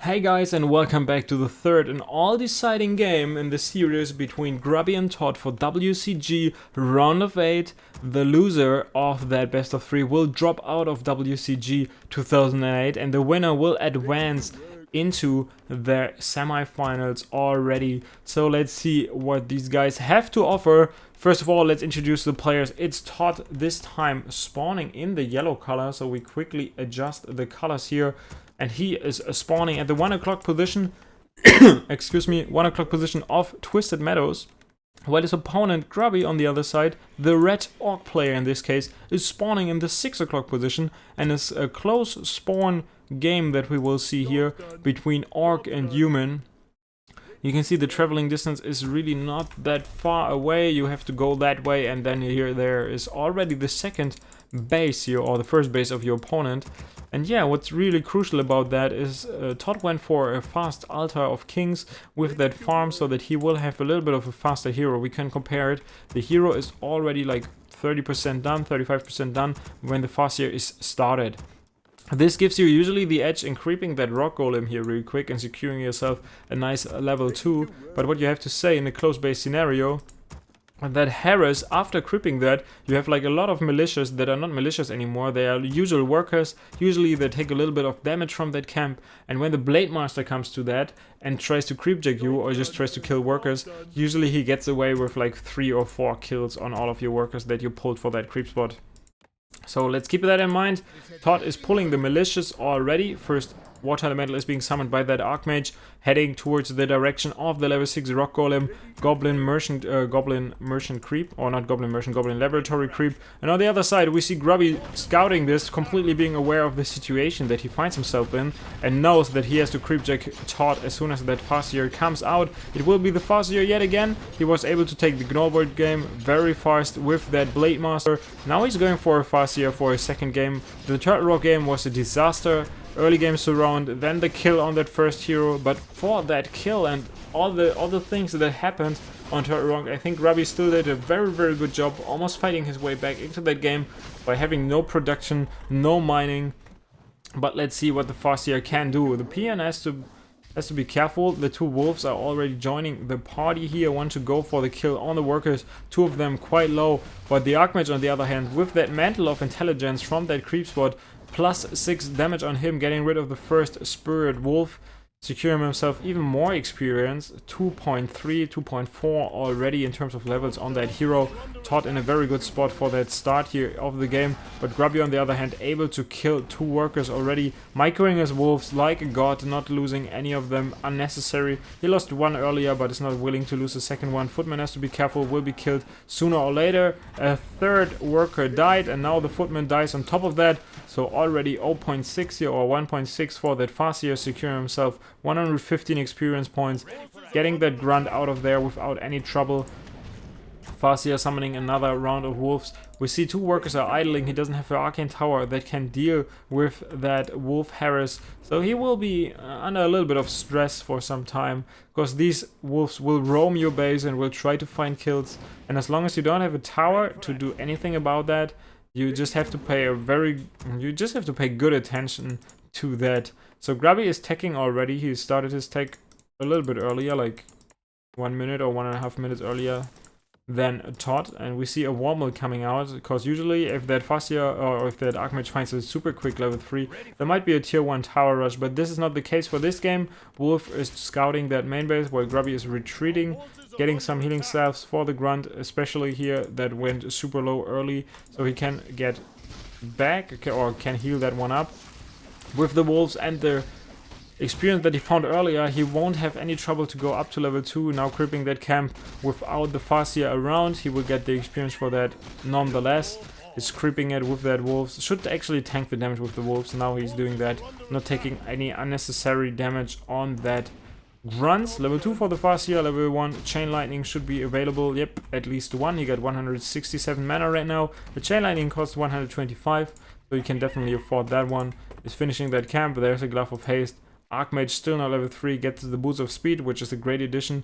Hey guys, and welcome back to the third and all-deciding game in the series between Grubby and ToD for WCG round of 8. The loser of that best of 3 will drop out of WCG 2008 and the winner will advance into their semi-finals already. So let's see what these guys have to offer. First of all, let's introduce the players. It's ToD this time spawning in the yellow color, so we quickly adjust the colors here. And he is spawning at the 1 o'clock position, excuse me, 1 o'clock position of Twisted Meadows. While his opponent, Grubby, on the other side, the red orc player in this case, is spawning in the 6 o'clock position. And it's a close spawn game that we will see here between orc and human. You can see the traveling distance is really not that far away. You have to go that way, and then here there is already the second base here, or the first base of your opponent. And yeah, what's really crucial about that is ToD went for a fast altar of kings with that farm, so that he will have a little bit of a faster hero. We can compare it. The hero is already like 30% done, 35% done when the fast year is started. This gives you usually the edge in creeping that rock golem here really quick and securing yourself a nice level 2. But what you have to say in a close base scenario, that harass, after creeping that, you have like a lot of militias that are not militias anymore. They are usual workers. Usually they take a little bit of damage from that camp, and when the blade master comes to that and tries to creepjack you or just tries to kill workers, usually he gets away with like 3 or 4 kills on all of your workers that you pulled for that creep spot. So let's keep that in mind. ToD is pulling the militias already. First water elemental is being summoned by that archmage, heading towards the direction of the level 6 rock golem, goblin merchant creep, or not goblin merchant, goblin laboratory creep. And on the other side we see Grubby scouting this, completely being aware of the situation that he finds himself in, and knows that he has to creepjack ToD as soon as that fast year comes out. It will be the fast year yet again. He was able to take the Gnolboard game very fast with that blade master. Now he's going for a fast year for his second game. The Turtle Rock game was a disaster. Early game surround, then the kill on that first hero, but for that kill and all the things that happened on Turtle Rock, I think Grubby still did a very good job, almost fighting his way back into that game by having no production, no mining. But let's see what the fast year can do. The PN has to be careful. The 2 wolves are already joining the party here, want to go for the kill on the workers, 2 of them quite low. But the Archmage on the other hand, with that mantle of intelligence from that creep spot, plus 6 damage on him, getting rid of the first spirit wolf, securing himself even more experience, 2.3, 2.4 already in terms of levels on that hero. ToD in a very good spot for that start here of the game, but Grubby on the other hand able to kill 2 workers already, microing his wolves like a god, not losing any of them unnecessary. He lost 1 earlier but is not willing to lose the second one. Footman has to be careful, will be killed sooner or later. A 3rd worker died, and now the Footman dies on top of that, so already 0.6 here, or 1.6 for that fast here, securing himself 115 experience points, getting that grunt out of there without any trouble. Farseer summoning another round of wolves. We see 2 workers are idling. He doesn't have an arcane tower that can deal with that wolf harass, so he will be under a little bit of stress for some time, because these wolves will roam your base and will try to find kills, and as long as you don't have a tower to do anything about that, you just have to pay good attention to that. So Grubby is teching already. He started his tech a little bit earlier, like 1 minute or 1.5 minutes earlier than ToD, and we see a Wormel coming out, because usually if that Fascia or if that Archmage finds a super quick level 3, there might be a tier 1 tower rush, but this is not the case for this game. Wolf is scouting that main base while Grubby is retreating, getting some healing salves for the grunt, especially here that went super low early, so he can get back or can heal that one up. With the wolves and the experience that he found earlier, he won't have any trouble to go up to level 2. Now creeping that camp without the Fascia around, he will get the experience for that nonetheless. He's creeping it with that wolves. Should actually tank the damage with the wolves. Now he's doing that, not taking any unnecessary damage on that grunts. Level 2 for the Fascia, level 1 Chain Lightning should be available. Yep, at least 1. He got 167 mana right now. The Chain Lightning costs 125, so you can definitely afford that one. He's finishing that camp. There's a Glove of Haste. Archmage still not level 3, gets the boost of speed, which is a great addition.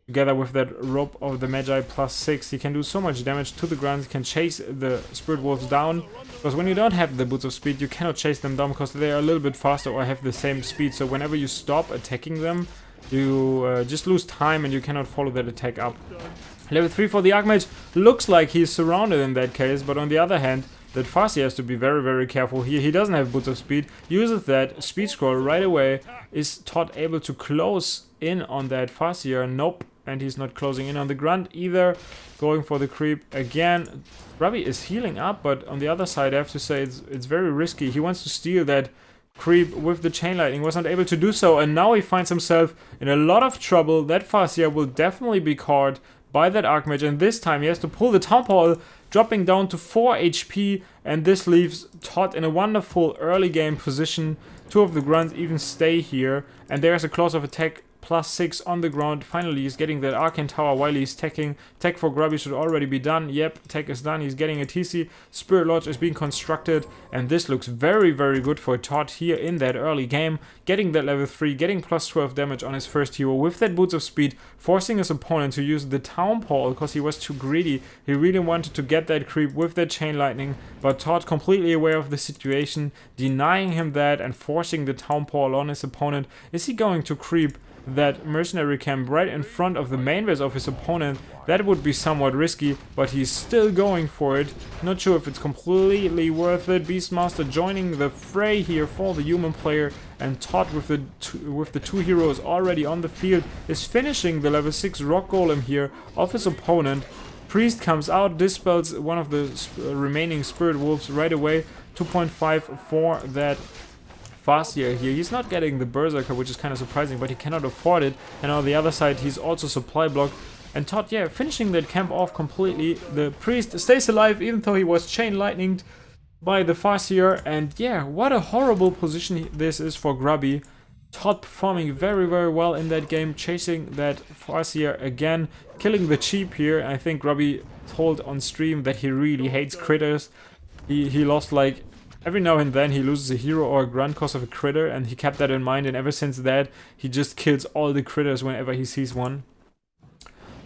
together with that rope of the Magi +6. He can do so much damage to the ground. He can chase the Spirit Wolves down. Because when you don't have the Boots of Speed, you cannot chase them down because they are a little bit faster or have the same speed. So whenever you stop attacking them, you just lose time and you cannot follow that attack up. Level 3 for the Archmage. Looks like he's surrounded in that case, but on the other hand, that Farseer has to be very, very careful here. He doesn't have Boots of Speed, uses that Speed Scroll right away. Is ToD able to close in on that Farseer? Nope. And he's not closing in on the Grunt either. Going for the creep again. Grubby is healing up, but on the other side, I have to say it's very risky. He wants to steal that creep with the Chain Lightning, was not able to do so, and now he finds himself in a lot of trouble. That Farseer will definitely be caught by that Archmage, and this time he has to pull the Town Hall, dropping down to 4 HP, and this leaves ToD in a wonderful early game position. Two of the Grunts even stay here, and there's a Claws of Attack +6 on the ground. Finally, he's getting that Arcane Tower while he's teching. Tech for Grubby should already be done. Yep, tech is done. He's getting a TC. Spirit Lodge is being constructed, and this looks very, very good for ToD here in that early game. Getting that level 3, getting +12 damage on his first hero with that Boots of Speed, forcing his opponent to use the Town Hall because he was too greedy. He really wanted to get that creep with that Chain Lightning, but ToD, completely aware of the situation, denying him that and forcing the Town Hall on his opponent. Is he going to creep that mercenary camp right in front of the main base of his opponent? That would be somewhat risky, but he's still going for it. Not sure if it's completely worth it. Beastmaster joining the fray here for the human player, and ToD with the two heroes already on the field is finishing the level 6 rock golem here of his opponent. Priest comes out, dispels one of the remaining Spirit Wolves right away. 2.5 for that Farseer here. He's not getting the Berserker, which is kind of surprising, but he cannot afford it. And on the other side, he's also supply blocked. And ToD, yeah, finishing that camp off completely. The Priest stays alive, even though he was Chain Lightninged by the Farseer. And yeah, what a horrible position this is for Grubby. ToD performing very, very well in that game, chasing that Farseer again, killing the Cheap here. I think Grubby told on stream that he really hates critters. He lost like... Every now and then he loses a hero or a grunt because of a critter, and he kept that in mind, and ever since that he just kills all the critters whenever he sees one.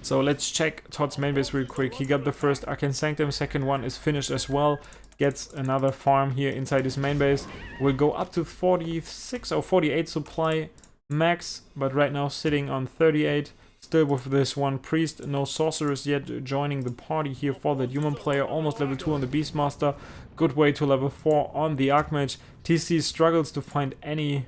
So let's check ToD's main base real quick. He got the first Arcane Sanctum, second one is finished as well. Gets another farm here inside his main base. Will go up to 46 or 48 supply max, but right now sitting on 38. Still with this one Priest, no Sorceress yet joining the party here for that human player. Almost level 2 on the Beastmaster. Good way to level 4 on the Archmage. TC struggles to find any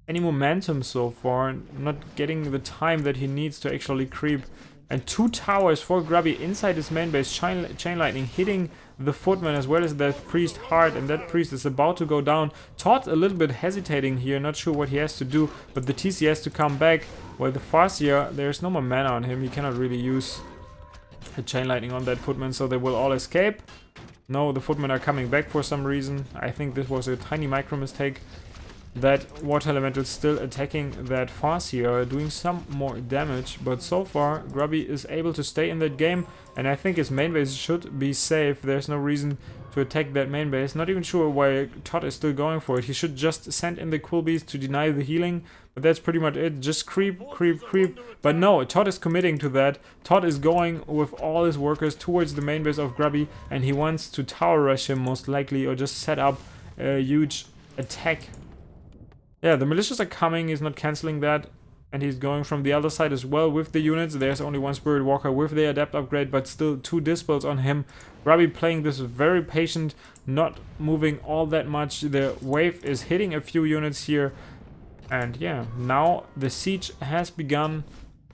momentum so far. Not getting the time that he needs to actually creep. And 2 towers for Grubby inside his main base. Chain Lightning hitting the Footman as well as that Priest hard, and that Priest is about to go down. ToD a little bit hesitating here, not sure what he has to do, but the TC has to come back. While the Farseer, there's no more mana on him, he cannot really use a Chain Lightning on that Footman, so they will all escape. No, the Footmen are coming back for some reason. I think this was a tiny micro mistake. That Water Elemental still attacking that Farseer, doing some more damage, but so far Grubby is able to stay in that game, and I think his main base should be safe. There's no reason to attack that main base. Not even sure why ToD is still going for it. He should just send in the Quillbees to deny the healing, but that's pretty much it. Just creep, creep, creep. But no, ToD is committing to that. ToD is going with all his workers towards the main base of Grubby, and he wants to tower rush him most likely, or just set up a huge attack. Yeah, the militias are coming, he's not cancelling that, and he's going from the other side as well with the units. There's only one Spirit Walker with the Adept upgrade, but still 2 Dispels on him. Grubby playing this very patient, not moving all that much. The wave is hitting a few units here, and yeah, now the siege has begun.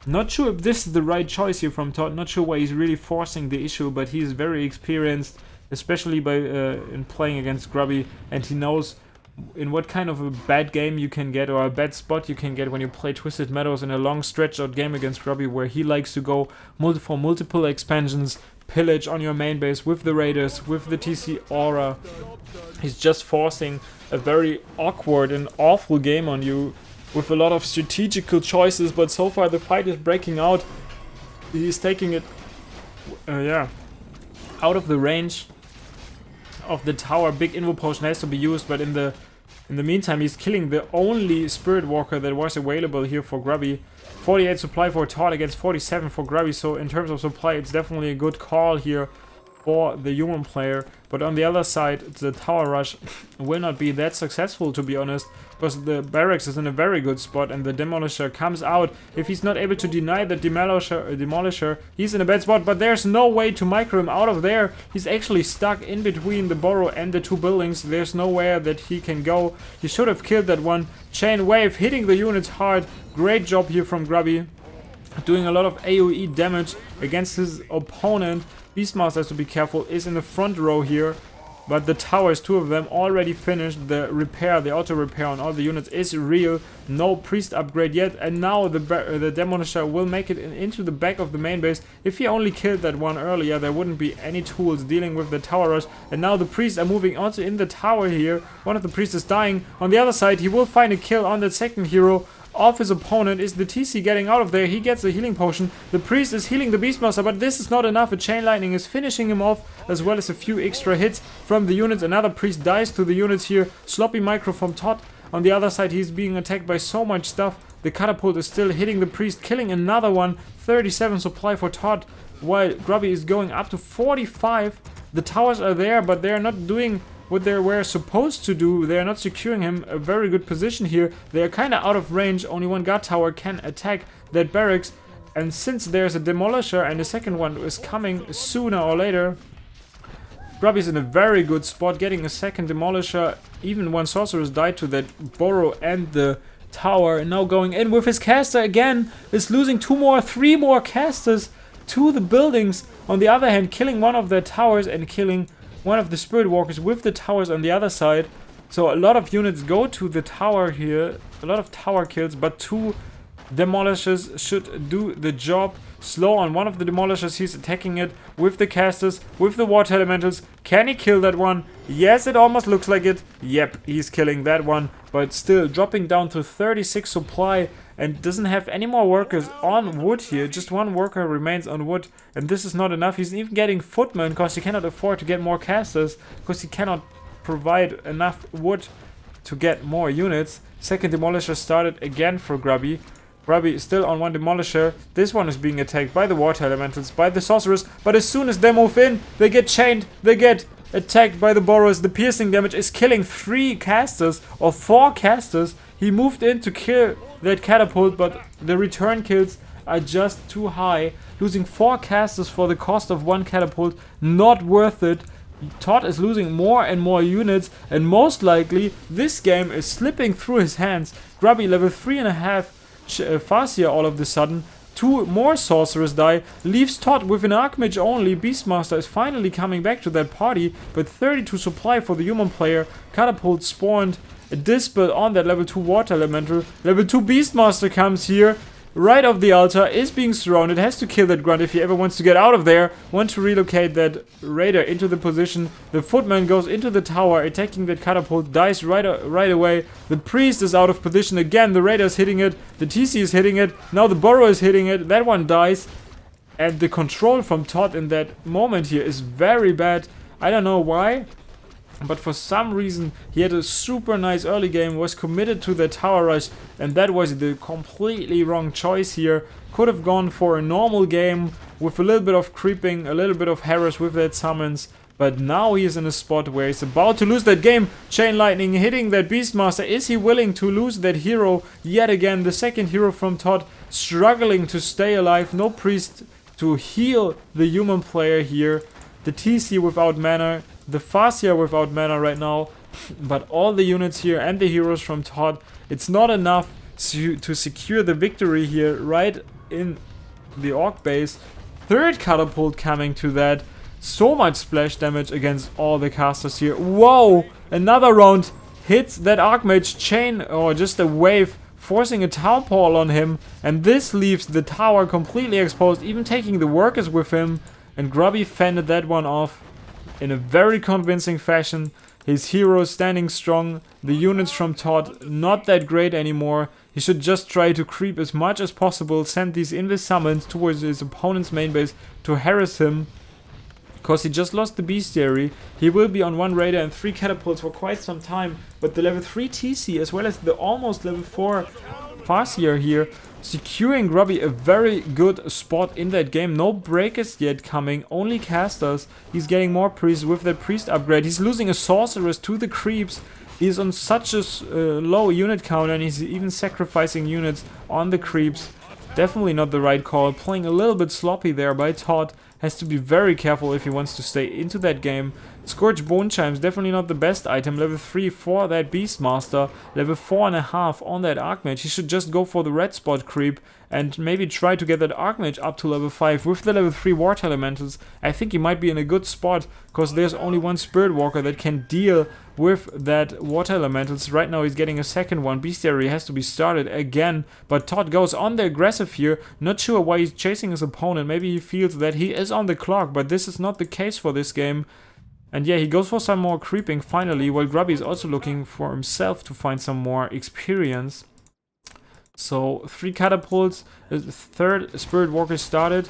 Not sure if this is the right choice here from ToD, not sure why he's really forcing the issue, but he's very experienced, especially by in playing against Grubby, and he knows in what kind of a bad game you can get, or a bad spot you can get when you play Twisted Meadows in a long stretched out game against Grubby, where he likes to go for multiple expansions, pillage on your main base with the Raiders, with the TC Aura. He's just forcing a very awkward and awful game on you with a lot of strategical choices, but so far the fight is breaking out. He's taking it out of the range of the tower. Big Invo Potion has to be used, but in the In the meantime, he's killing the only Spirit Walker that was available here for Grubby. 48 supply for ToD against 47 for Grubby, so in terms of supply, it's definitely a good call here for the human player. But on the other side, the tower rush will not be that successful, to be honest, because the barracks is in a very good spot and the Demolisher comes out. If he's not able to deny the Demolisher, he's in a bad spot, but there's no way to micro him out of there. He's actually stuck in between the Burrow and the two buildings. There's nowhere that he can go. He should have killed that one. Chain Wave hitting the units hard. Great job here from Grubby, doing a lot of AoE damage against his opponent. Beastmaster has to be careful, is in the front row here, but the towers, two of them, already finished. The repair, the auto repair on all the units is real. No priest upgrade yet, and now the Demolisher will make it into the back of the main base. If he only killed that one earlier, there wouldn't be any tools dealing with the tower rush, and now the priests are moving also in the tower here. One of the priests is dying. On the other side, he will find a kill on that second hero of his opponent. Is the TC getting out of there? He gets a healing potion. The priest is healing the Beastmaster, but this is not enough. A chain lightning is finishing him off, as well as a few extra hits from the units. Another priest dies to the units here. Sloppy micro from ToD. On the other side, he's being attacked by so much stuff. The catapult is still hitting the priest, killing another one. 37 supply for ToD, while Grubby is going up to 45. The towers are there, but they're not doing what they were supposed to do. They are not securing him a very good position here. They are kind of out of range. Only one guard tower can attack that barracks. And since there's a Demolisher and the second one is coming sooner or later, Grubby's in a very good spot, getting a second Demolisher. Even one Sorceress died to that Burrow and the tower. And now going in with his caster again. Is losing three more casters to the buildings. On the other hand, killing one of their towers and killing one of the Spirit Walkers with the towers on the other side. So a lot of units go to the tower here. A lot of tower kills, but two Demolishers should do the job. Slow on one of the Demolishers. He's attacking it with the casters, with the Water Elementals. Can he kill that one? Yes, it almost looks like it. Yep, he's killing that one. But still dropping down to 36 supply. And doesn't have any more workers on wood here. Just one worker remains on wood. And this is not enough. He's even getting footmen because he cannot afford to get more casters. Because he cannot provide enough wood to get more units. Second Demolisher started again for Grubby. Grubby is still on one Demolisher. This one is being attacked by the Water Elementals, by the Sorcerers. But as soon as they move in, they get chained. They get attacked by the Burrows. The piercing damage is killing 3 casters or 4 casters. He moved in to kill that catapult, but the return kills are just too high. Losing 4 casters for the cost of 1 catapult, not worth it. ToD is losing more and more units, and most likely this game is slipping through his hands. Grubby level 3.5 Farseer all of a sudden. 2 more Sorcerers die, leaves ToD with an Archmage only. Beastmaster is finally coming back to that party, but 32 supply for the human player. Catapult spawned. A Dispel on that level 2 Water Elemental. Level 2 Beastmaster comes here. Right off the altar, is being surrounded. Has to kill that grunt if he ever wants to get out of there. Want to relocate that raider into the position. The footman goes into the tower, attacking that catapult. Dies right away. The priest is out of position again. The raider is hitting it. The TC is hitting it. Now the Burrow is hitting it. That one dies. And the control from ToD in that moment here is very bad. I don't know why, but for some reason he had a super nice early game, was committed to the tower rush, and that was the completely wrong choice here. Could have gone for a normal game with a little bit of creeping, a little bit of harass with that summons, but now he is in a spot where he's about to lose that game. Chain Lightning hitting that Beastmaster. Is he willing to lose that hero yet again? The second hero from ToD struggling to stay alive. No priest to heal the human player here. The TC without mana. The Farseer without mana right now, but all the units here and the heroes from ToD, it's not enough to secure the victory here right in the Orc base. Third catapult coming to that. So much splash damage against all the casters here. Whoa! Another round hits that Archmage chain, or just a wave, forcing a Townfall on him, and this leaves the tower completely exposed, even taking the workers with him, and Grubby fended that one off in a very convincing fashion. His heroes standing strong. The units from ToD not that great anymore. He should just try to creep as much as possible. Send these invis summons towards his opponent's main base to harass him. because he just lost the bestiary. He will be on 1 radar and 3 catapults for quite some time, but the level 3 TC as well as the almost level 4 Farseer here securing Grubby a very good spot in that game. No breakers yet coming, only casters. He's getting more priests with that priest upgrade. He's losing a sorceress to the creeps. He's on such a low unit count, and he's even sacrificing units on the creeps. Definitely not the right call. Playing a little bit sloppy there by ToD. Has to be very careful if he wants to stay into that game. Scourge Bone Chimes, definitely not the best item. Level 3 for that Beastmaster. Level 4.5 on that Archmage. He should just go for the red spot creep and maybe try to get that Archmage up to level 5. With the level 3 Water Elementals, I think he might be in a good spot, because there's only one Spirit Walker that can deal with that Water Elementals. Right now he's getting a second one. Bestiary has to be started again, but ToD goes on the aggressive here. Not sure why he's chasing his opponent. Maybe he feels that he is on the clock, but this is not the case for this game. And yeah, he goes for some more creeping finally, while Grubby is also looking for himself to find some more experience. So 3 catapults, third Spirit Walker started.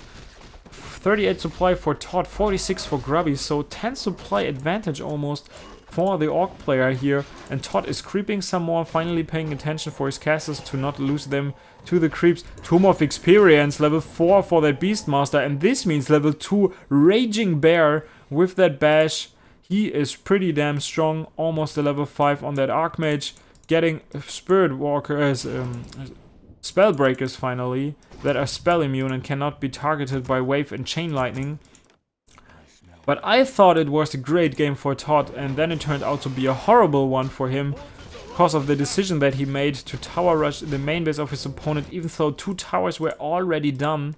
38 supply for ToD, 46 for Grubby, so 10 supply advantage almost for the Orc player here. And ToD is creeping some more, finally paying attention for his casters to not lose them to the creeps. Tomb of Experience, level 4 for that Beastmaster, and this means level 2 Raging Bear with that bash. He is pretty damn strong, almost a level 5 on that Archmage, getting Spirit Walkers, Spellbreakers finally, that are spell immune and cannot be targeted by Wave and Chain Lightning. But I thought it was a great game for ToD, and then it turned out to be a horrible one for him, because of the decision that he made to tower rush the main base of his opponent, even though 2 towers were already done.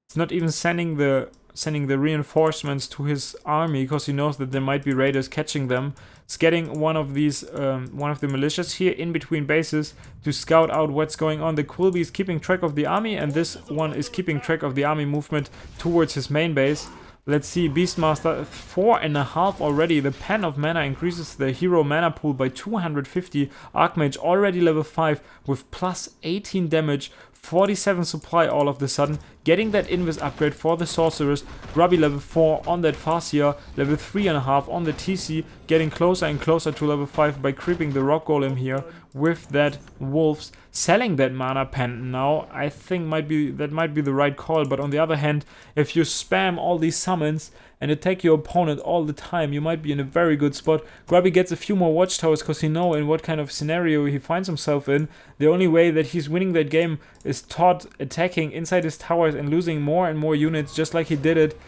It's not even sending the reinforcements to his army, because he knows that there might be raiders catching them. It's getting one of the militias here in between bases to scout out what's going on. The Quilby is keeping track of the army, and this one is keeping track of the army movement towards his main base. Let's see, Beastmaster 4.5 already. The Pen of Mana increases the hero mana pool by 250. Archmage already level 5 with plus 18 damage. 47 supply all of the sudden, getting that Invis upgrade for the Sorceress. Grubby level 4 on that Farseer, level 3.5 on the TC, getting closer and closer to level 5 by creeping the Rock Golem here with that Wolves. Selling that Mana Pen now, I think that might be the right call, but on the other hand, if you spam all these summons and attack your opponent all the time, you might be in a very good spot. Grubby gets a few more watchtowers because he knows in what kind of scenario he finds himself in. The only way that he's winning that game is ToD attacking inside his towers and losing more and more units, just like he did it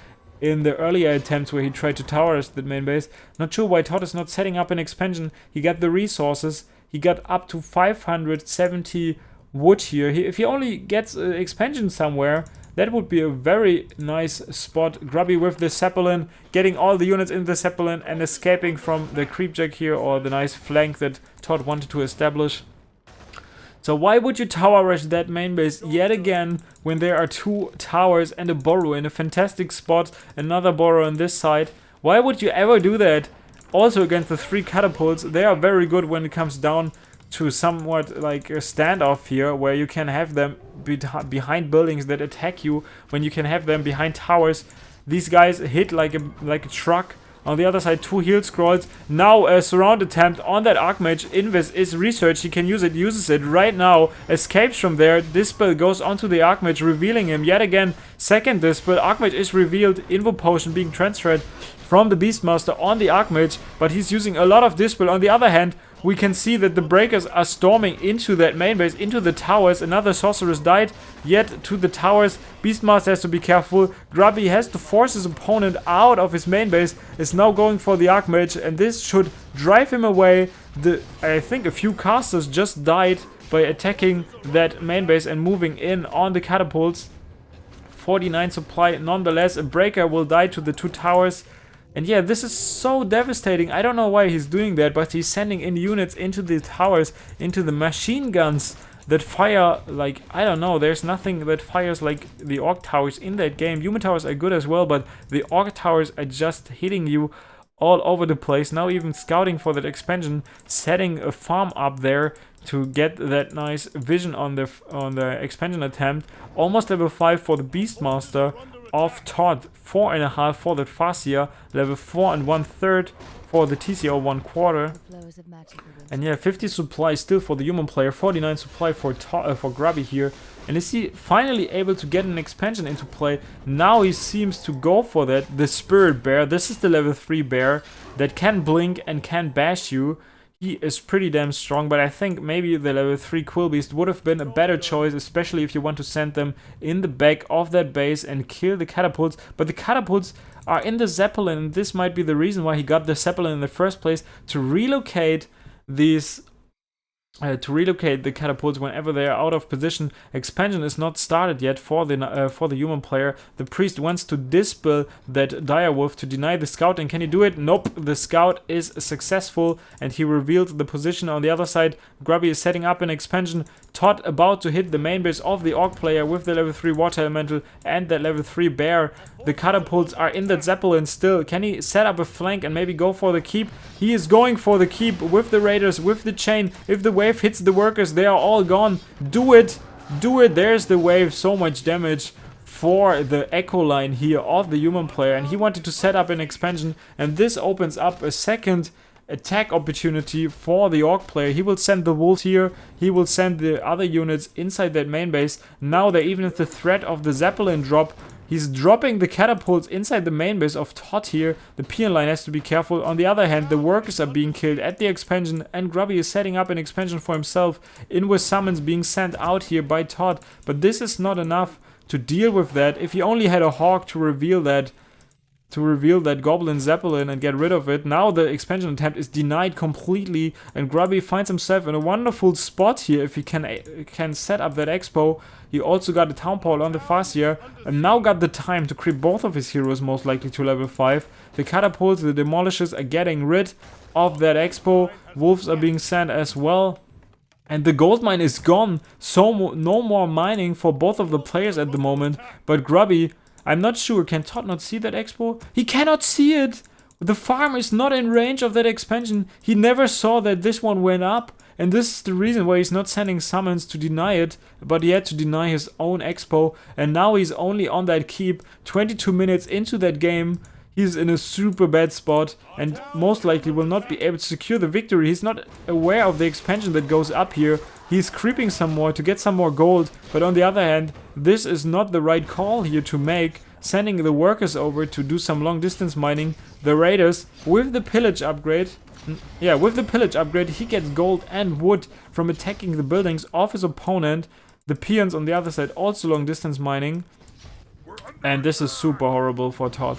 in the earlier attempts where he tried to tower rush the main base. Not sure why ToD is not setting up an expansion. He got the resources. He got up to 570 wood here. If he only gets an expansion somewhere, that would be a very nice spot. Grubby with the Zeppelin, getting all the units in the Zeppelin and escaping from the creepjack here, or the nice flank that ToD wanted to establish. So why would you tower rush that main base yet again when there are 2 towers and a Burrow in a fantastic spot, another Burrow on this side? Why would you ever do that? Also against the 3 catapults, they are very good when it comes down to somewhat like a standoff here, where you can have them behind buildings that attack you, when you can have them behind towers. These guys hit like a truck. On the other side, 2 heal scrolls. Now a surround attempt on that Archmage. Invis is researched. He can use it, uses it right now. Escapes from there. Dispel goes onto the Archmage, revealing him yet again. Second Dispel. Archmage is revealed. Invo Potion being transferred from the Beastmaster on the Archmage, but he's using a lot of Dispel. On the other hand, we can see that the breakers are storming into that main base, into the towers. Another Sorceress died, yet to the towers. Beastmaster has to be careful. Grubby has to force his opponent out of his main base, is now going for the Archmage, and this should drive him away. I think a few casters just died by attacking that main base and moving in on the catapults. 49 supply nonetheless. A breaker will die to the 2 towers. And yeah, this is so devastating. I don't know why he's doing that, but he's sending in units into the towers, into the machine guns that fire like, I don't know, there's nothing that fires like the Orc towers in that game. Human towers are good as well, but the Orc towers are just hitting you all over the place. Now even scouting for that expansion, setting a farm up there to get that nice vision on the expansion attempt. Almost level 5 for the Beastmaster. of ToD, 4.5 for the Farseer, level 4 and 1/3 for the TCO 1/4. And yeah, 50 supply still for the human player, 49 supply for Grubby here. And is he finally able to get an expansion into play? Now he seems to go for that. The Spirit Bear, this is the level 3 bear that can blink and can bash you. He is pretty damn strong, but I think maybe the level 3 Quillbeast would have been a better choice, especially if you want to send them in the back of that base and kill the catapults. But the catapults are in the Zeppelin, and this might be the reason why he got the Zeppelin in the first place, to relocate these the catapults whenever they are out of position. Expansion is not started yet for the human player. The priest wants to dispel that direwolf to deny the scout, and can he do it? Nope, the scout is successful and he revealed the position on the other side. Grubby is setting up an expansion. ToD about to hit the main base of the orc player with the level 3 water elemental and that level 3 bear. The catapults are in that Zeppelin still. Can he set up a flank and maybe go for the keep? He is going for the keep with the raiders, with the chain. If the wave hits the workers, they are all gone. Do it! Do it! There's the wave. So much damage for the echo line here of the human player. And he wanted to set up an expansion. And this opens up a second attack opportunity for the orc player. He will send the wolves here. He will send the other units inside that main base. Now they even have the threat of the Zeppelin drop. He's dropping the catapults inside the main base of ToD here. The peon line has to be careful. On the other hand, the workers are being killed at the expansion, and Grubby is setting up an expansion for himself. In with summons being sent out here by ToD. But this is not enough to deal with that. If he only had a hawk to reveal that goblin Zeppelin and get rid of it. Now the expansion attempt is denied completely, and Grubby finds himself in a wonderful spot here if he can set up that expo. He also got a town hall on the Farseer, and now got the time to creep both of his heroes most likely to level 5. The catapults, the demolishers are getting rid of that expo. Wolves are being sent as well. And the gold mine is gone, so no more mining for both of the players at the moment. But Grubby, I'm not sure, can ToD not see that expo? He cannot see it! The farm is not in range of that expansion. He never saw that this one went up. And this is the reason why he's not sending summons to deny it, but he had to deny his own expo. And now he's only on that keep, 22 minutes into that game. He's in a super bad spot and most likely will not be able to secure the victory. He's not aware of the expansion that goes up here. He's creeping some more to get some more gold, but on the other hand, this is not the right call here to make. Sending the workers over to do some long distance mining. The raiders with the pillage upgrade. Yeah, with the pillage upgrade, he gets gold and wood from attacking the buildings of his opponent. The peons on the other side also long distance mining. And this is super horrible for ToD.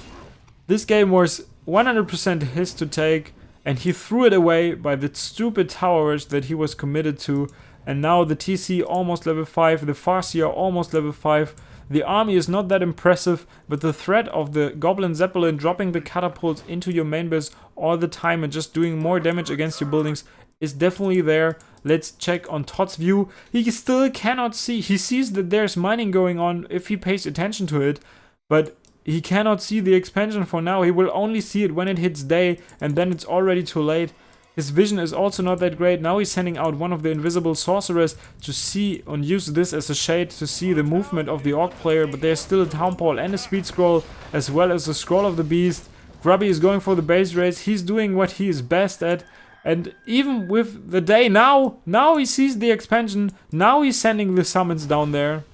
This game was 100% his to take, and he threw it away by the stupid tower rush that he was committed to. And now the TC almost level 5, the Farseer almost level 5. The army is not that impressive, but the threat of the Goblin Zeppelin dropping the catapults into your main base all the time and just doing more damage against your buildings is definitely there. Let's check on ToD's view. He still cannot see. He sees that there's mining going on if he pays attention to it, but he cannot see the expansion for now. He will only see it when it hits day, and then it's already too late. His vision is also not that great. Now he's sending out one of the invisible sorcerers to see and use this as a shade to see the movement of the orc player, but there's still a town hall and a speed scroll as well as the scroll of the beast. Grubby is going for the base race. He's doing what he is best at, and even with the day now he sees the expansion. Now he's sending the summons down there,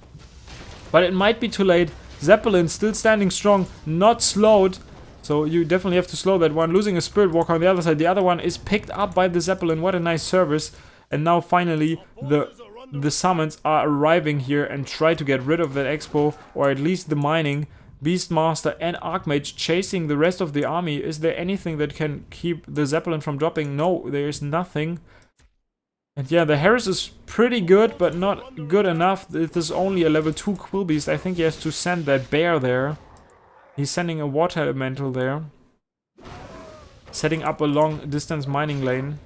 but it might be too late. Zeppelin still standing strong, not slowed. So you definitely have to slow that one. Losing a Spirit Walker on the other side. The other one is picked up by the Zeppelin. What a nice service. And now finally the summons are arriving here and try to get rid of that expo, or at least the mining. Beastmaster and Archmage chasing the rest of the army. Is there anything that can keep the Zeppelin from dropping? No, there is nothing. And yeah, the Harris is pretty good, but not good enough. It is only a level 2 Quillbeast. I think he has to send that bear there. He's sending a water elemental there. Setting up a long distance mining lane.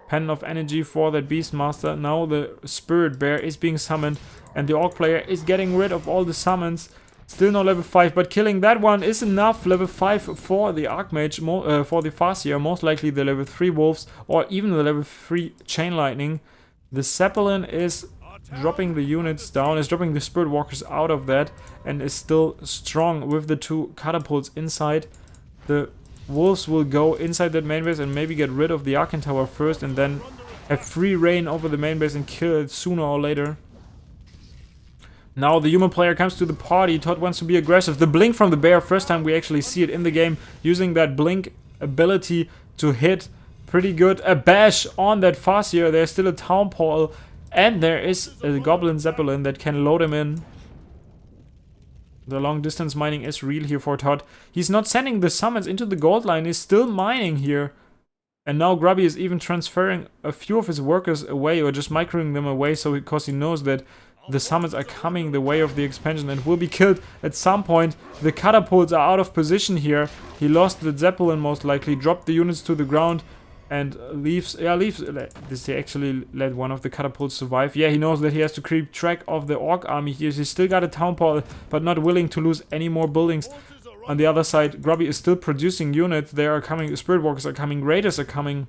Pen of energy for that Beastmaster. Now the Spirit Bear is being summoned, and the Orc player is getting rid of all the summons. Still no level 5, but killing that one is enough. Level 5 for the Archmage, for the Farseer, most likely the level 3 Wolves, or even the level 3 Chain Lightning. The Zeppelin is dropping the units down, is dropping the Spirit Walkers out of that, and is still strong with the 2 catapults inside. The Wolves will go inside that main base and maybe get rid of the Arcane Tower first, and then have free reign over the main base and kill it sooner or later. Now the human player comes to the party. ToD wants to be aggressive. The blink from the bear, first time we actually see it in the game, using that blink ability to hit pretty good. A bash on that Farseer. There's still a Town Portal, and there is a Goblin Zeppelin that can load him in. The long distance mining is real here for ToD. He's not sending the summons into the gold line, he's still mining here. And now Grubby is even transferring a few of his workers away, or just microing them away, so because he knows that the summons are coming the way of the expansion and will be killed at some point. The catapults are out of position here. He lost the Zeppelin most likely, dropped the units to the ground, and leaves. This he actually let one of the catapults survive. Yeah, he knows that he has to keep track of the Orc army here. He's still got a Town Portal, but not willing to lose any more buildings. On the other side, Grubby is still producing units. They are coming, Spirit Walkers are coming, Raiders are coming.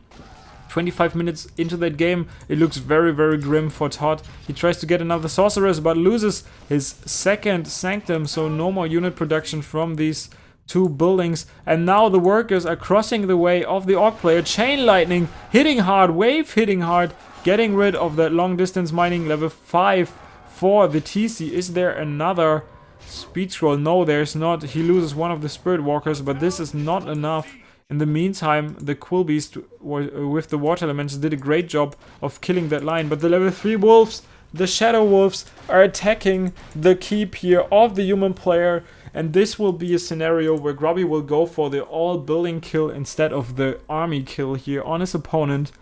25 minutes into that game, it looks very, very grim for ToD. He tries to get another Sorceress, but loses his second Sanctum, so no more unit production from these 2 buildings. And now the workers are crossing the way of the Orc player. Chain Lightning, hitting hard, Wave hitting hard, getting rid of that long distance mining. Level 5 for the TC. Is there another Speed Scroll? No, there's not. He loses one of the Spirit Walkers, but this is not enough. In the meantime, the Quillbeast with the Water Elements did a great job of killing that line. But the level 3 Wolves, the Shadow Wolves, are attacking the keep here of the human player. And this will be a scenario where Grubby will go for the all-building kill instead of the army kill here on his opponent.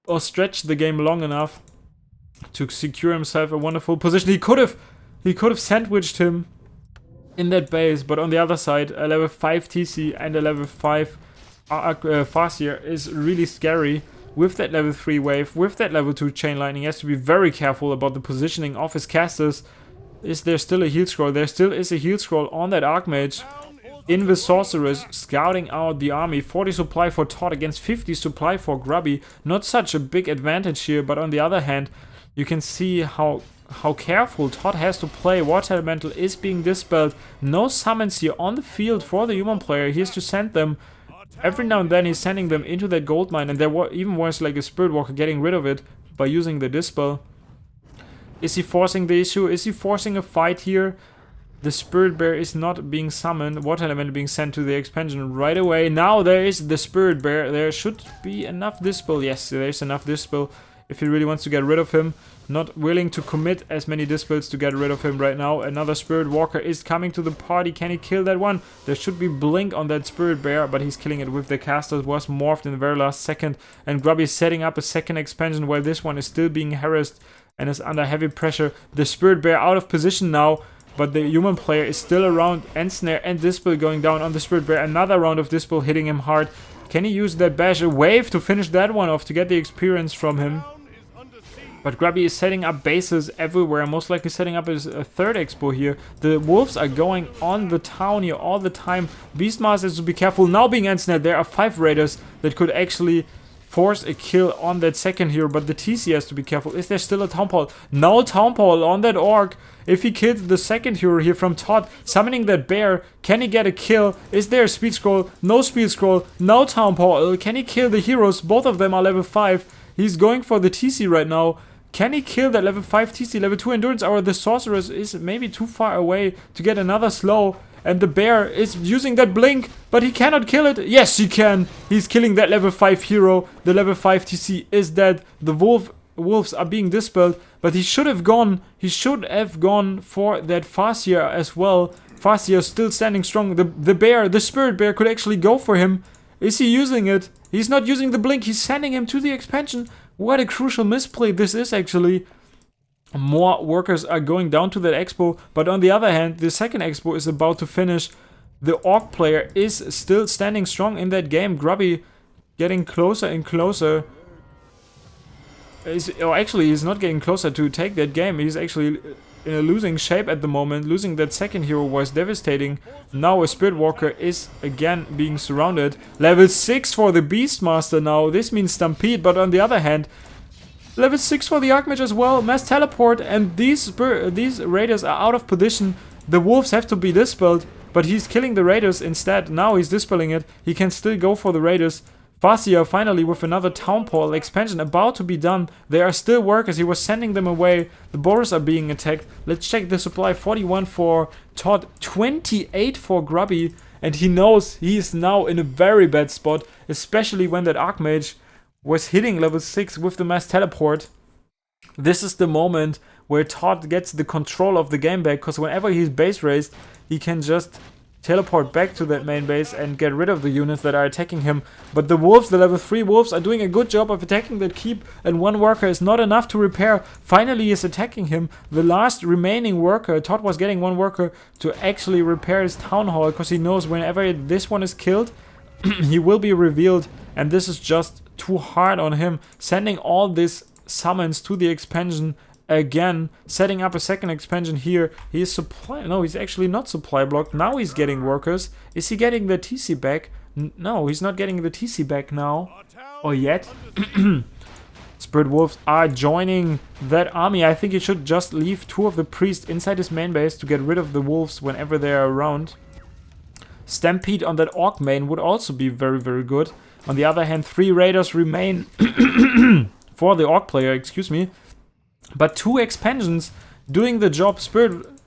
Or stretch the game long enough to secure himself a wonderful position. He could have sandwiched him in that base, but on the other side, a level 5 TC and a level 5 Farseer is really scary. With that level 3 wave, with that level 2 chain lightning, he has to be very careful about the positioning of his casters. Is there still a heal scroll? There still is a heal scroll on that Archmage. In the Sorceress, scouting out the army. 40 supply for ToD against 50 supply for Grubby. Not such a big advantage here, but on the other hand, you can see how careful ToD has to play. Water Elemental is being dispelled. No summons here on the field for the human player. He has to send them. Every now and then he's sending them into that gold mine, and there even was like a Spirit Walker getting rid of it by using the dispel. Is he forcing the issue? Is he forcing a fight here? The Spirit Bear is not being summoned. Water Elemental being sent to the expansion right away. Now there is the Spirit Bear. There should be enough dispel. Yes, there is enough dispel if he really wants to get rid of him. Not willing to commit as many dispels to get rid of him right now. Another Spirit Walker is coming to the party. Can he kill that one? There should be Blink on that Spirit Bear, but he's killing it with the caster. It was morphed in the very last second. And Grubby is setting up a second expansion while this one is still being harassed and is under heavy pressure. The Spirit Bear out of position now, but the human player is still around. Ensnare and Dispel going down on the Spirit Bear. Another round of Dispel hitting him hard. Can he use that bash? A wave to finish that one off to get the experience from him. But Grubby is setting up bases everywhere, most likely setting up his third expo here. The wolves are going on the town here all the time. Beastmaster has to be careful. Now being ensnared, there are 5 raiders that could actually force a kill on that second hero, but the TC has to be careful. Is there still a Town Portal? No Town Portal on that Orc. If he kills the second hero here from ToD, summoning that bear, can he get a kill? Is there a speed scroll? No speed scroll. No Town Portal. Can he kill the heroes? Both of them are level 5. He's going for the TC right now. Can he kill that level 5 TC? Level 2 Endurance Hour. The Sorceress is maybe too far away to get another slow. And the bear is using that blink, but he cannot kill it. Yes, he can. He's killing that level 5 hero. The level 5 TC is dead. The wolves are being dispelled, but he should have gone. He should have gone for that Farseer as well. Farseer still standing strong. The bear, the Spirit Bear, could actually go for him. Is he using it? He's not using the blink. He's sending him to the expansion. What a crucial misplay this is actually. More workers are going down to that expo, but on the other hand, the second expo is about to finish. The Orc player is still standing strong in that game. Grubby getting closer and closer. He's not getting closer to take that game. He's actually in a losing shape at the moment. Losing that second hero was devastating. Now a Spirit Walker is again being surrounded. Level 6 for the Beastmaster now. This means Stampede, but on the other hand, Level 6 for the Archmage as well. Mass teleport, and these raiders are out of position. The wolves have to be dispelled, but he's killing the raiders instead. Now he's dispelling it. He can still go for the raiders. Farseer finally with another town portal expansion about to be done. There are still workers. He was sending them away. The Boros are being attacked. Let's check the supply. 41 for ToD, 28 for Grubby. And he knows he is now in a very bad spot, especially when that Archmage was hitting level 6 with the mass teleport. This is the moment where ToD gets the control of the game back, because whenever he's base raised, he can just teleport back to that main base and get rid of the units that are attacking him. But the wolves, the level 3 wolves, are doing a good job of attacking that keep, and one worker is not enough to repair. Finally he is attacking him. The last remaining worker, ToD was getting one worker to actually repair his town hall, because he knows whenever this one is killed, he will be revealed, and this is just too hard on him. Sending all these summons to the expansion again, setting up a second expansion here. He is supply... No, he's actually not supply blocked. Now he's getting workers. Is he getting the TC back? No, he's not getting the TC back now. Or yet. Spirit Wolves are joining that army. I think he should just leave 2 of the priests inside his main base to get rid of the wolves whenever they are around. Stampede on that Orc main would also be very, very good. On the other hand, 3 raiders remain for the Orc player, excuse me. But 2 expansions doing the job.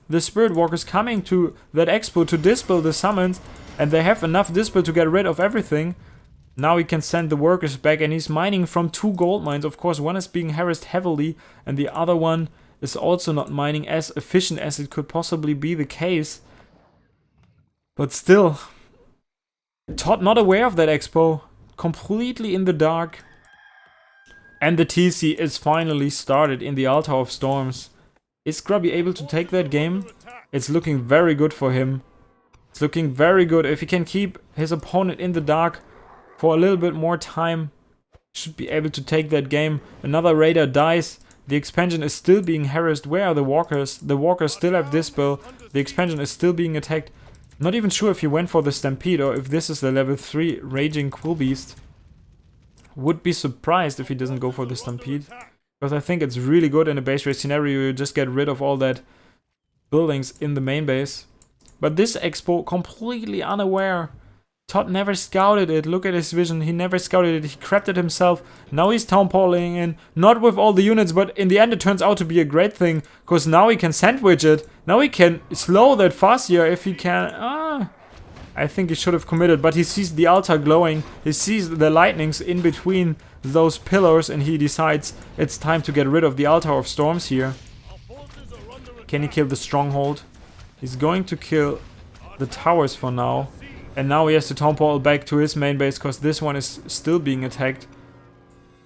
The Spirit Walkers coming to that expo to dispel the summons, and they have enough dispel to get rid of everything. Now he can send the workers back, and he's mining from 2 gold mines. Of course, one is being harassed heavily, and the other one is also not mining as efficient as it could possibly be the case. But still, ToD not aware of that expo, completely in the dark. And the TC is finally started in the Altar of Storms. Is Grubby able to take that game? It's looking very good for him. It's looking very good. If he can keep his opponent in the dark for a little bit more time, should be able to take that game. Another raider dies. The expansion is still being harassed. Where are the walkers? The walkers still have dispel. The expansion is still being attacked. Not even sure if he went for the Stampede or if this is the level 3 Raging Quillbeast. Would be surprised if he doesn't go for the Stampede, because I think it's really good in a base race scenario. You just get rid of all that buildings in the main base. But this expo completely unaware. ToD never scouted it. Look at his vision. He never scouted it. He crapped it himself. Now he's town portaling in, not with all the units, but in the end it turns out to be a great thing, because now he can sandwich it. Now he can slow that Farseer if he can. I think he should have committed, but he sees the altar glowing, he sees the lightnings in between those pillars, and he decides it's time to get rid of the Altar of Storms here. Can he kill the stronghold? He's going to kill the towers for now, and now he has to town portal back to his main base, because this one is still being attacked.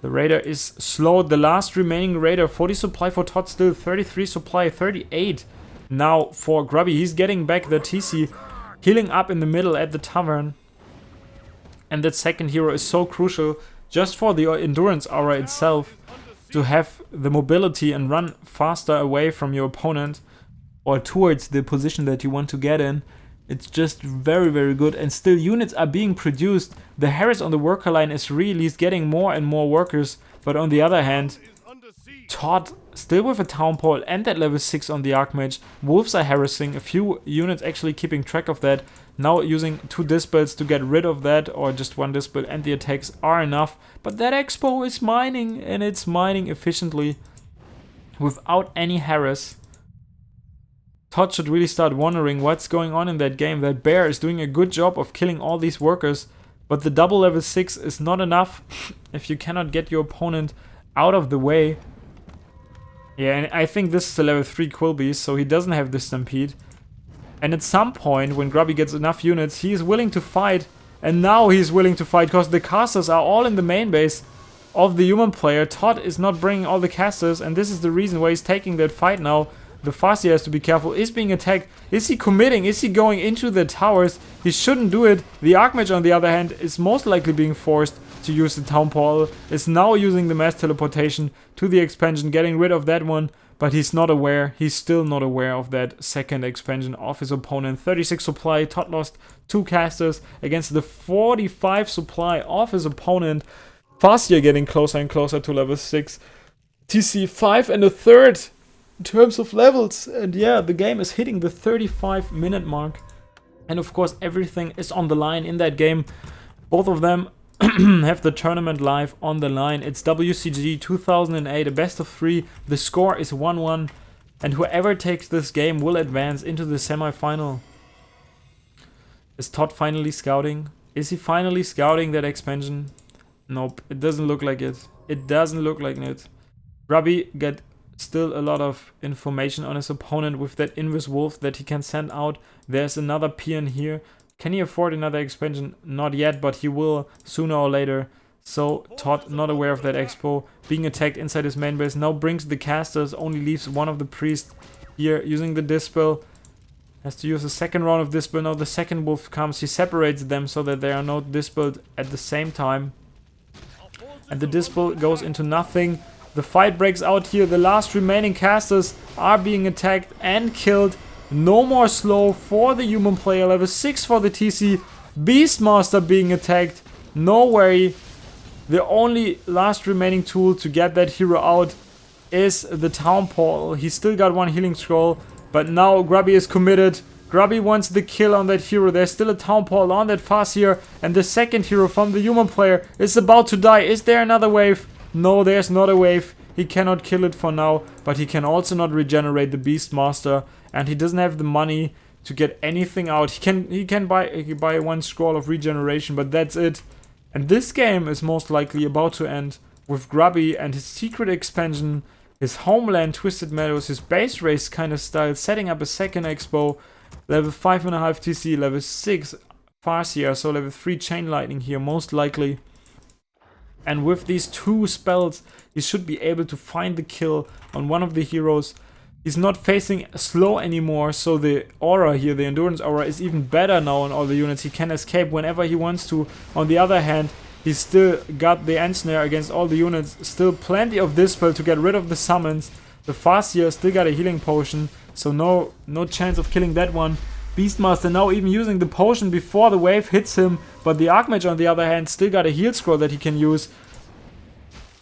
The raider is slowed, the last remaining raider. 40 supply for ToD still, 33 supply, 38 now for Grubby. He's getting back the TC. Healing up in the middle at the tavern. And that second hero is so crucial just for the endurance aura itself, to have the mobility and run faster away from your opponent or towards the position that you want to get in. It's just very, very good. And still units are being produced. The harass on the worker line is really getting more and more workers. But on the other hand, ToD still with a town portal and that level 6 on the Archmage. Wolves are harassing, a few units actually keeping track of that. Now using 2 dispels to get rid of that, or just 1 dispel, and the attacks are enough. But that expo is mining, and it's mining efficiently without any harass. ToD should really start wondering what's going on in that game. That bear is doing a good job of killing all these workers, but the double level 6 is not enough if you cannot get your opponent out of the way. Yeah, and I think this is a level 3 Quillbeast, so he doesn't have the Stampede. And at some point, when Grubby gets enough units, he is willing to fight. And now he's willing to fight, because the casters are all in the main base of the human player. ToD is not bringing all the casters, and this is the reason why he's taking that fight now. The Farseer has to be careful. Is being attacked. Is he committing? Is he going into the towers? He shouldn't do it. The Archmage, on the other hand, is most likely being forced to use the town portal. Is now using the mass teleportation to the expansion, getting rid of that one. But he's not aware. He's still not aware of that second expansion of his opponent. 36 supply. ToD lost 2 casters against the 45 supply of his opponent. Farseer getting closer and closer to level 6. TC 5 and a third in terms of levels. And yeah, the game is hitting the 35-minute mark. And of course, everything is on the line in that game. Both of them have the tournament live on the line. It's WCG 2008, a best of 3. The score is 1-1. And whoever takes this game will advance into the semi-final. Is ToD finally scouting? Is he finally scouting that expansion? Nope, it doesn't look like it. It doesn't look like it. Grubby got still a lot of information on his opponent with that Invis Wolf that he can send out. There's another peon here. Can he afford another expansion? Not yet, but he will sooner or later. So ToD, not aware of that expo, being attacked inside his main base. Now brings the casters, only leaves one of the priests here using the Dispel. Has to use a second round of Dispel. Now the second wolf comes. He separates them so that they are not dispelled at the same time. And the Dispel goes into nothing. The fight breaks out here. The last remaining casters are being attacked and killed. No more slow for the human player. Level 6 for the TC. Beastmaster being attacked. No worry. The only last remaining tool to get that hero out is the Town Portal. He still got one healing scroll, but now Grubby is committed. Grubby wants the kill on that hero. There's still a Town Portal on that Farseer, and the second hero from the human player is about to die. Is there another wave? No, there's not a wave. He cannot kill it for now, but he can also not regenerate the Beastmaster, and he doesn't have the money to get anything out. He can buy one scroll of regeneration, but that's it. And this game is most likely about to end with Grubby and his secret expansion, his homeland Twisted Meadows, his base race kind of style, setting up a second expo, level 5.5 TC, level 6 Farseer, so level 3 Chain Lightning here most likely. And with these two spells, he should be able to find the kill on one of the heroes. He's not facing slow anymore, so the aura here, the endurance aura, is even better now on all the units. He can escape whenever he wants to. On the other hand, he's still got the Ensnare against all the units. Still plenty of Dispel to get rid of the summons. The Farseer still got a healing potion, so no chance of killing that one. Beastmaster now even using the potion before the wave hits him, but the Archmage on the other hand still got a heal scroll that he can use.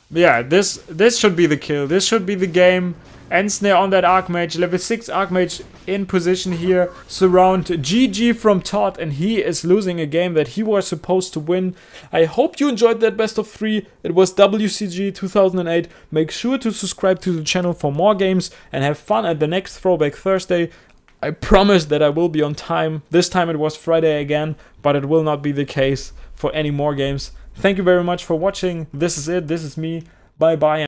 Yeah, this should be the kill. This should be the game. Ensnare on that Archmage, level 6 Archmage in position here, surround GG from ToD, and he is losing a game that he was supposed to win. I hope you enjoyed that best of 3. It was WCG 2008. Make sure to subscribe to the channel for more games and have fun at the next Throwback Thursday. I promise that I will be on time. This time it was Friday again, but it will not be the case for any more games. Thank you very much for watching. This is it. This is me. Bye bye.